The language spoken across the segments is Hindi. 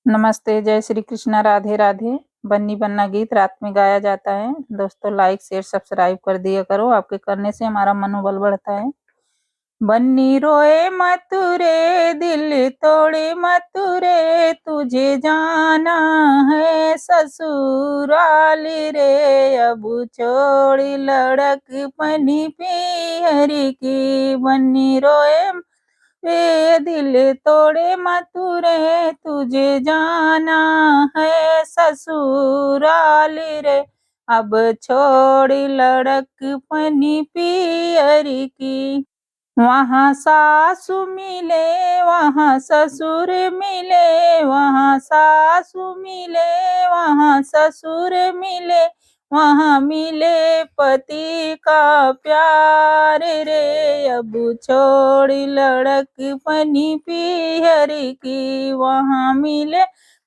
नमस्ते, जय श्री कृष्णा, राधे राधे। बन्नी बन्ना गीत रात में गाया जाता है। दोस्तों लाइक, शेयर, सब्सक्राइब कर दिया करो, आपके करने से हमारा मनोबल बढ़ता है। बन्नी रोए मत रे, दिल तोड़े मत रे, तुझे जाना है ससुराल रे। अब छोड़ी लड़कपनी पियर की, बन्नी रोए रे दिल तोड़े मत रे, तुझे जाना है ससुराल रे। अब छोड़ी लड़कपनी पियर की, वहाँ सासु मिले वहाँ ससुर मिले, वहाँ सासु मिले वहाँ ससुर मिले, वहाँ मिले पति का प्यार रे। अब छोड़ी लड़कपनी पियर की, वहाँ मिले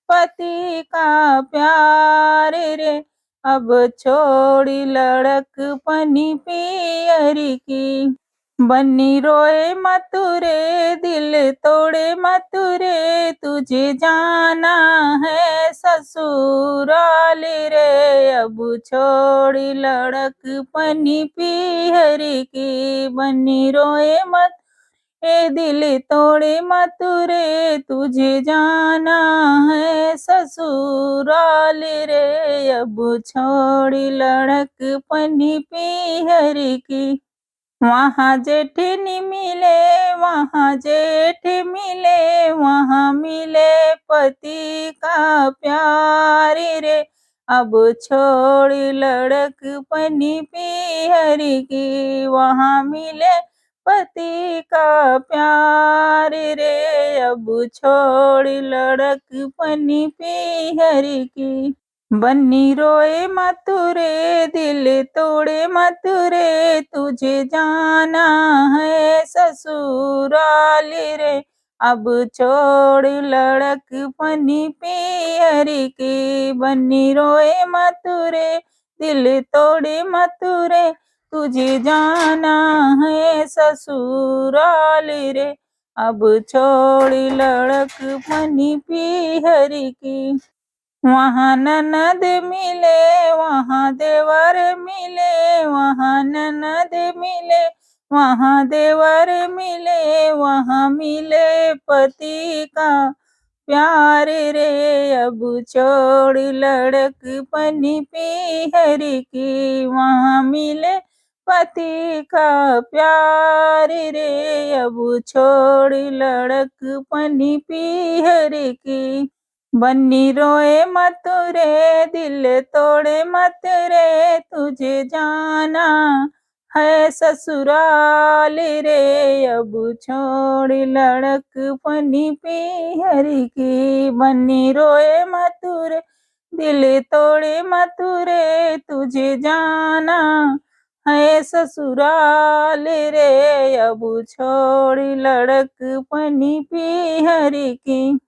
पति का प्यार रे। अब छोड़ी लड़कपनी पियर की, बन्नी रोए मत रे, दिल तोड़े मत रे, तुझे जाना है ससुराल रे। अब छोड़ी लड़कपनी पियर की, बन्नी रोए मत ए दिल तोड़े मत रे, तुझे जाना है ससुराल रे। अब छोड़ी लड़कपनी पियर की, वहाँ जेठनी मिले वहाँ जेठ मिले, वहाँ मिले पति का प्यार रे। अब छोड़ी लड़कपनी पियर की, वहाँ मिले पति का प्यार रे। अब छोड़ी लड़कपनी पियर की, बन्नी रोए मत रे, दिल तोड़े मत रे, तुझे जाना है ससुराल रे। अब छोड़ लड़कपनी पियर की, बन्नी रोए मत रे, दिल तोड़े मत रे, तुझे जाना है ससुराल रे। अब छोड़ लड़कपनी पियर की, वहाँ ननद मिले वहाँ देवर मिले, वहाँ ननद मिले वहाँ देवर मिले, वहाँ मिले पति का प्यार रे। अब छोड़ लड़कपनी पियर की, वहाँ मिले पति का प्यार रे। अब छोड़ लड़कपनी पियर की, बन्नी रोए मत रे, दिल तोड़े मत रे, तुझे जाना है ससुराल रे। अब छोड़ लड़कपनी पियर की, बन्नी रोए मत रे, दिल तोड़े मत रे, तुझे जाना है ससुराल रे। अब छोड़ लड़कपनी पियर की।